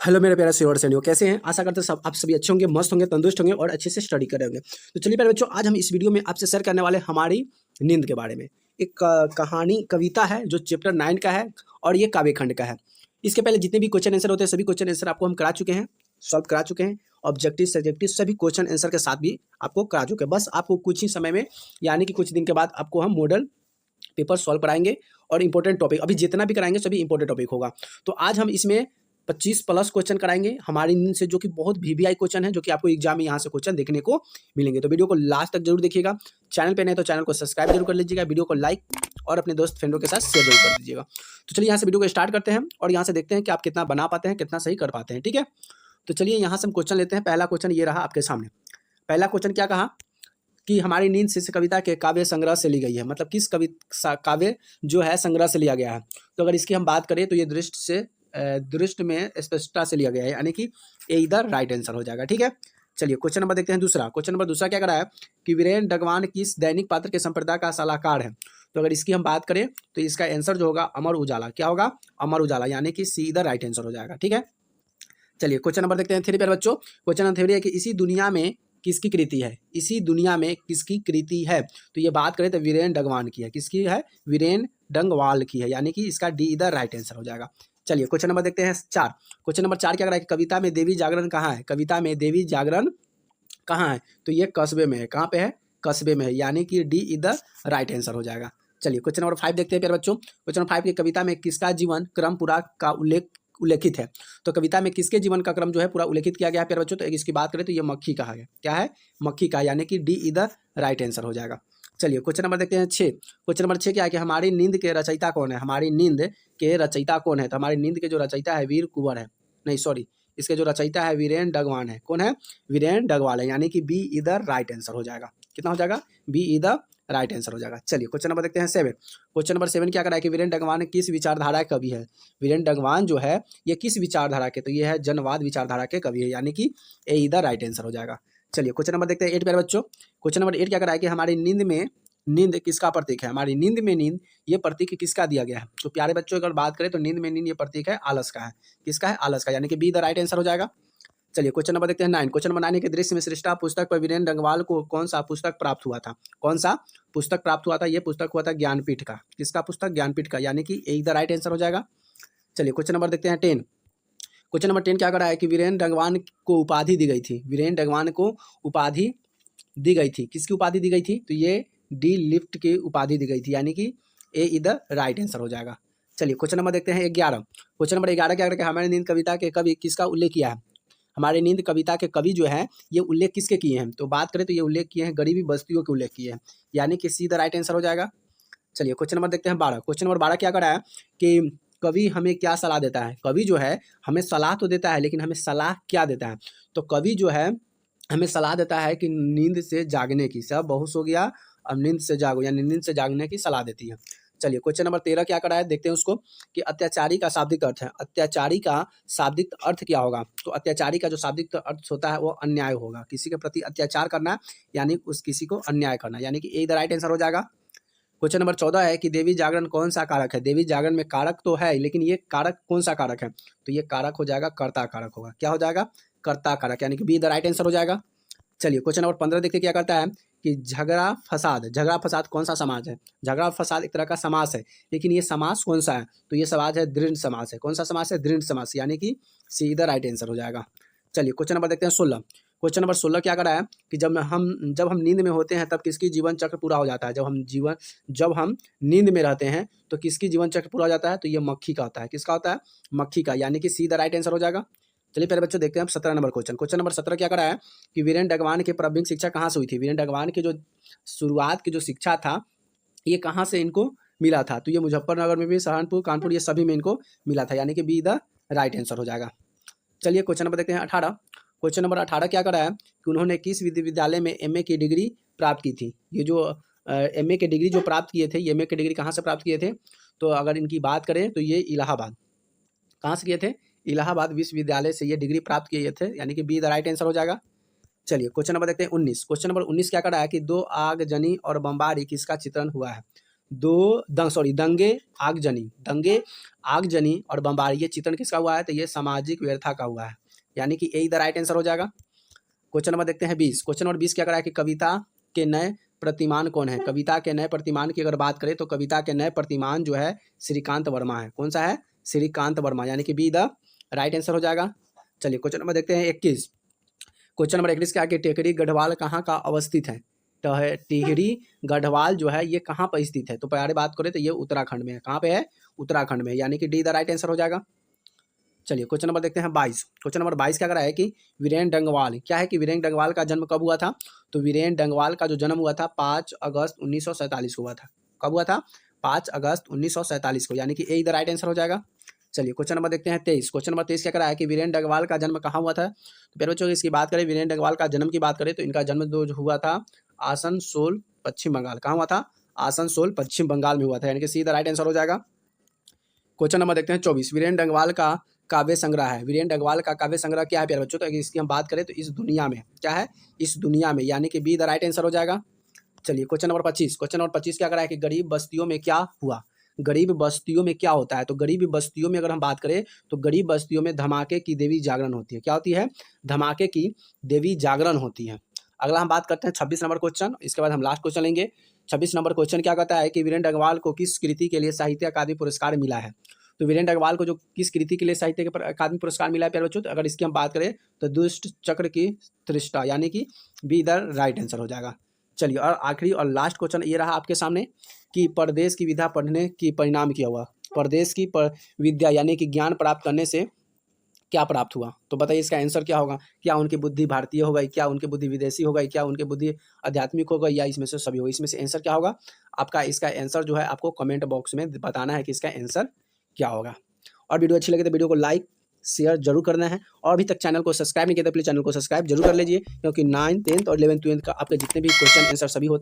Hello मेरे प्यारे students and कैसे हैं। आशा करते हैं सब आप सभी अच्छे होंगे, मस्त होंगे, तंदुरुस्त होंगे और अच्छे से स्टडी कर रहे होंगे। तो चलिए प्यारे बच्चों, आज हम इस वीडियो में आपसे शेयर करने वाले हमारी नींद के बारे में। एक कहानी कविता है जो चैप्टर 9 का है और ये काव्य खंड का है। इसके पहले जितने भी क्वेश्चन आंसर होते हैं सभी क्वेश्चन आंसर आपको हम करा चुके हैं, सॉल्व करा चुके हैं। ऑब्जेक्टिव सब्जेक्टिव सभी क्वेश्चन आंसर के साथ भी आपको करा चुके हैं। बस आपको कुछ ही समय में यानी कि कुछ दिन के बाद आपको हम मॉडल पेपर सॉल्व कराएंगे और इंपॉर्टेंट टॉपिक अभी जितना भी कराएंगे सभी इंपॉर्टेंट टॉपिक होगा। तो आज हम इसमें 25 प्लस क्वेश्चन कराएंगे हमारी नींद से, जो कि बहुत वीवीआई क्वेश्चन है, जो कि आपको एग्जाम में यहाँ से क्वेश्चन देखने को मिलेंगे। तो वीडियो को लास्ट तक जरूर देखिएगा। चैनल पे नहीं तो चैनल को सब्सक्राइब जरूर कर लीजिएगा, वीडियो को लाइक और अपने दोस्त फ्रेंडों के साथ शेयर जरूर कर दीजिएगा। तो चलिए यहाँ से वीडियो को स्टार्ट करते हैं और यहाँ से देखते हैं कि आप कितना बना पाते हैं, कितना सही कर पाते हैं। ठीक है, तो चलिए यहाँ से हम क्वेश्चन लेते हैं। पहला क्वेश्चन ये रहा आपके सामने। पहला क्वेश्चन क्या कहा कि हमारी नींद शिष्य कविता के काव्य संग्रह से ली गई है। मतलब किस काव्य जो है संग्रह से लिया गया है। तो अगर इसकी हम बात करें तो ये दृष्ट में स्पष्टता से लिया गया है, यानी कि ये इधर राइट आंसर हो जाएगा। ठीक है, चलिए क्वेश्चन नंबर देखते हैं दूसरा। क्वेश्चन नंबर दूसरा क्या करा है कि वीरेन डगवान किस दैनिक पात्र के संप्रदाय का सलाहकार है। तो अगर इसकी हम बात करें तो इसका आंसर जो होगा अमर उजाला। क्या होगा? अमर उजाला, यानी कि सी इधर राइट आंसर हो जाएगा। ठीक है, चलिए क्वेश्चन नंबर देखते हैं 3 प्यारे बच्चों। क्वेश्चन नंबर 3 है कि इसी दुनिया में किसकी कृति है। इसी दुनिया में किसकी कृति है। तो ये बात करें तो वीरेन डगवान की है। किसकी है? वीरेन डंगवाल की है, यानी कि इसका डी इधर राइट आंसर हो जाएगा। चलिए क्वेश्चन नंबर देखते हैं 4। क्वेश्चन नंबर 4 क्या करा है कि कविता में देवी जागरण कहाँ है। कविता में देवी जागरण कहाँ है। तो ये कस्बे में है। कहाँ पे है? कस्बे में है, यानी कि डी इधर राइट आंसर हो जाएगा। चलिए क्वेश्चन नंबर 5 देखते हैं प्यारे बच्चों। क्वेश्चन नंबर 5 की कविता में किसका जीवन क्रम पूरा का उल्लेखित है। तो कविता में किसके जीवन का क्रम जो है पूरा उल्लेखित किया गया है प्यारे बच्चों। तो इसकी बात करें तो ये मक्खी का है। क्या है? मक्खी का, यानी कि डी इधर राइट आंसर हो जाएगा। चलिए क्वेश्चन नंबर देखते हैं 6। क्वेश्चन नंबर 6 क्या है कि हमारी नींद के रचयिता कौन है। हमारी नींद के रचयिता कौन है। तो हमारी नींद के जो रचयिता है वीर कुंवर है, नहीं सॉरी, इसके जो रचयिता है वीरेन डगवान है। कौन है? वीरेन डगवाल है, यानी कि बी इधर राइट आंसर हो जाएगा। कितना हो जाएगा? बी इधर राइट आंसर हो जाएगा। चलिए क्वेश्चन नंबर देखते हैं 7। क्वेश्चन नंबर 7 क्या करा है कि वीरेन डगवान किस विचारधारा के कवि है। वीरेन डगवान जो है ये किस विचारधारा के, तो ये है जनवाद विचारधारा के कवि है, यानी कि ए इधर राइट आंसर हो जाएगा। चलिए क्वेश्चन नंबर देखते हैं 8 प्यारे बच्चों। क्वेश्चन नंबर 8 क्या करा है कि हमारी नींद में नींद किसका प्रतीक है। हमारी नींद में नींद ये प्रतीक किसका दिया गया है। तो प्यारे बच्चों अगर बात करें तो नींद में नींद ये प्रतीक है आलस का है। किसका है? आलस का, यानी कि बी द राइट आंसर हो जाएगा। चलिए क्वेश्चन नंबर देखते हैं 9। क्वेश्चन नंबर 9 के दृश्य में श्रेष्ठा पुस्तक पर वीरेन डंगवाल को कौन सा पुस्तक प्राप्त हुआ था। कौन सा पुस्तक प्राप्त हुआ था? ये पुस्तक हुआ था ज्ञानपीठ का। किसका पुस्तक? ज्ञानपीठ का, यानी कि ए द राइट आंसर हो जाएगा। चलिए क्वेश्चन नंबर देखते हैं 10। क्वेश्चन नंबर 10 क्या कर रहा है कि वीरेन डगवान को उपाधि दी गई थी। वीरेन डगवान को उपाधि दी गई थी। किसकी उपाधि दी गई थी? तो ये डी लिफ्ट की उपाधि दी गई थी, यानी कि ए इधर राइट आंसर हो जाएगा। चलिए क्वेश्चन नंबर देखते हैं 11। क्वेश्चन नंबर 11 क्या करके हमारी नींद कविता के कवि किसका उल्लेख किया है। हमारे नींद कविता के कवि जो है ये उल्लेख किसके किए हैं। तो बात करें तो ये उल्लेख किए हैं गरीबी बस्तियों के उल्लेख किए हैं, यानी कि सीधा राइट आंसर हो जाएगा। चलिए क्वेश्चन नंबर देखते हैं 12। क्वेश्चन नंबर 12 क्या करा है कि कवि हमें क्या सलाह देता है। कवि जो है हमें सलाह तो देता है, लेकिन हमें सलाह क्या देता है। तो कवि जो है हमें सलाह देता है कि नींद से जागने की। सब बहुत हो गया, अब नींद से जागो, यानी नींद से जागने की सलाह देती है। चलिए क्वेश्चन नंबर 13 क्या करा है देखते हैं उसको कि अत्याचारी का शाब्दिक अर्थ है। अत्याचारी का शाब्दिक अर्थ क्या होगा। तो अत्याचारी का जो शाब्दिक अर्थ होता है वो अन्याय होगा। किसी के प्रति अत्याचार करना यानी उस किसी को अन्याय करना, यानी कि ए द राइट आंसर हो जाएगा। क्वेश्चन नंबर 14 है कि देवी जागरण कौन सा कारक है। देवी जागरण में कारक तो है, लेकिन ये कारक कौन सा कारक है। तो ये कारक हो जाएगा कर्ता कारक होगा। क्या हो जाएगा? कर्ता कारक, यानी कि बी द राइट आंसर हो जाएगा। चलिए क्वेश्चन नंबर 15 देखते क्या करता है कि झगड़ा फसाद कौन सा समाज है। झगड़ा फसाद एक तरह का समास है, लेकिन ये समास कौन सा है। तो ये समाज है दृढ़ समास है। कौन सा समास है? दृढ़ समास, यानी कि सी द राइट आंसर हो जाएगा। चलिए क्वेश्चन नंबर देखते हैं 16। क्वेश्चन नंबर 16 क्या करा है कि जब हम नींद में होते हैं तब किसकी जीवन चक्र पूरा हो जाता है। जब हम नींद में रहते हैं तो किसकी जीवन चक्र पूरा हो जाता है। तो ये मक्खी का होता है। किसका होता है? मक्खी का, यानी कि सी द राइट आंसर हो जाएगा। चलिए पहले बच्चों देखते हैं 17 नंबर क्वेश्चन। क्वेश्चन नंबर 17 क्या करा है कि वीरेन डगवान की प्रारंभिक शिक्षा कहाँ से हुई थी। वीरेन डगवान की जो शुरुआत की जो शिक्षा था ये कहाँ से इनको मिला था। तो ये मुजफ्फरनगर में भी, सहारनपुर, कानपुर, ये सभी में इनको मिला था, यानी कि बी द राइट आंसर हो जाएगा। चलिए क्वेश्चन नंबर देखते हैं 18। क्वेश्चन नंबर 18 क्या करा है कि उन्होंने किस विश्वविद्यालय में एमए की डिग्री प्राप्त की थी। ये जो एमए की डिग्री जो प्राप्त किए थे, ये एमए की डिग्री कहाँ से प्राप्त किए थे। तो अगर इनकी बात करें तो ये इलाहाबाद, कहाँ से किए थे? इलाहाबाद विश्वविद्यालय से ये डिग्री प्राप्त किए थे, यानी कि बी द राइट आंसर हो जाएगा। चलिए क्वेश्चन नंबर देखते हैं 19। क्वेश्चन नंबर 19 क्या करा है कि दो आगजनी और बमबारी किसका चित्रण हुआ है। दंगे आगजनी और बमबारी, ये चित्रण किसका हुआ है? तो ये सामाजिक व्यवस्था का हुआ है, यानी कि ए इधर राइट आंसर हो जाएगा। क्वेश्चन नंबर देखते हैं 20। क्वेश्चन नंबर 20 क्या करा है कि कविता के नए प्रतिमान कौन है? कविता के नए प्रतिमान की अगर बात करें तो कविता के नए प्रतिमान जो है श्रीकांत वर्मा है। कौन सा है? श्रीकांत वर्मा, यानी कि बी द राइट आंसर हो जाएगा। चलिए क्वेश्चन नंबर देखते हैं 21। क्वेश्चन नंबर 21 क्या है कि टेकरी गढ़वाल कहाँ का अवस्थित है? तो है टिहरी गढ़वाल जो है ये कहाँ पर स्थित है? तो पहले बात करें तो ये उत्तराखंड में है। कहाँ पे है? उत्तराखंड में, यानी कि डी द राइट आंसर हो जाएगा। चलिए क्वेश्चन नंबर देखते हैं 22। क्वेश्चन नंबर 22 क्या करा है कि वीरेंद्र डंगवाल, क्या है कि वीरेंद्र डंगवाल का जन्म कब हुआ था? तो वीरेंद्र डंगवाल का जो जन्म हुआ था 5 अगस्त 1947 को हुआ था। कब हुआ था? 5 अगस्त 1947 को, यानी कि ए इधर राइट आंसर हो जाएगा। चलिए क्वेश्चन नंबर देखते हैं 23। क्वेश्चन नंबर 23 क्या करा है कि वीरेंद्र डंगवाल का जन्म कहाँ हुआ था? तो प्यारे बच्चों इसकी बात करें, वीरेंद्र डंगवाल का जन्म की बात करें तो इनका जन्म जो हुआ था आसनसोल पश्चिम बंगाल। कहाँ हुआ था? आसनसोल पश्चिम बंगाल में हुआ था, यानी कि सी द राइट आंसर हो जाएगा। क्वेश्चन नंबर देखते हैं 24। वीरेंद्र डंगवाल का काव्य संग्रह है। वीरेंद्र डंगवाल का काव्य संग्रह क्या है प्यारे बच्चों? तो इसकी हम बात करें तो इस दुनिया में, क्या है? इस दुनिया में, यानी कि बी द राइट आंसर हो जाएगा। चलिए क्वेश्चन नंबर 25। क्वेश्चन नंबर 25 क्या करा है कि गरीब बस्तियों में क्या हुआ? गरीब बस्तियों में क्या होता है? तो गरीब बस्तियों में अगर हम बात करें तो गरीब बस्तियों में धमाके की देवी जागरण होती है। क्या होती है? धमाके की देवी जागरण होती है। अगला हम बात करते हैं 26 नंबर क्वेश्चन, इसके बाद हम लास्ट क्वेश्चन लेंगे। 26 नंबर क्वेश्चन क्या कहता है कि वीरेंद्र डंगवाल को किस कृति के लिए साहित्य अकादमी पुरस्कार मिला है? तो वीरेंद्र डंगवाल को जो किस कृति के लिए साहित्य अकादमी पुरस्कार मिला है प्यारे बच्चों? तो अगर इसकी हम बात करें तो दुष्ट चक्र की तृष्णा, यानी कि बी इधर राइट आंसर हो जाएगा। चलिए और आखिरी और लास्ट क्वेश्चन ये रहा आपके सामने कि परदेश की विद्या पढ़ने की परिणाम क्या हुआ? परदेश की विद्या यानी कि ज्ञान प्राप्त करने से क्या प्राप्त हुआ? तो बताइए इसका आंसर क्या होगा? क्या उनकी बुद्धि भारतीय हो गई? क्या उनकी बुद्धि विदेशी हो गई? क्या उनकी बुद्धि आध्यात्मिक हो गई? या इसमें से सभी हो? इसमें से आंसर क्या होगा आपका? इसका आंसर जो है आपको कमेंट बॉक्स में बताना है कि इसका आंसर क्या होगा। और वीडियो अच्छी लगे तो वीडियो को लाइक शेयर जरूर करना है, और अभी तक चैनल को सब्सक्राइब नहीं किया तो प्लीज चैनल को सब्सक्राइब जरूर कर लीजिए, क्योंकि 9th 10th और 11th 12th का आपके जितने भी क्वेश्चन आंसर सभी होते हैं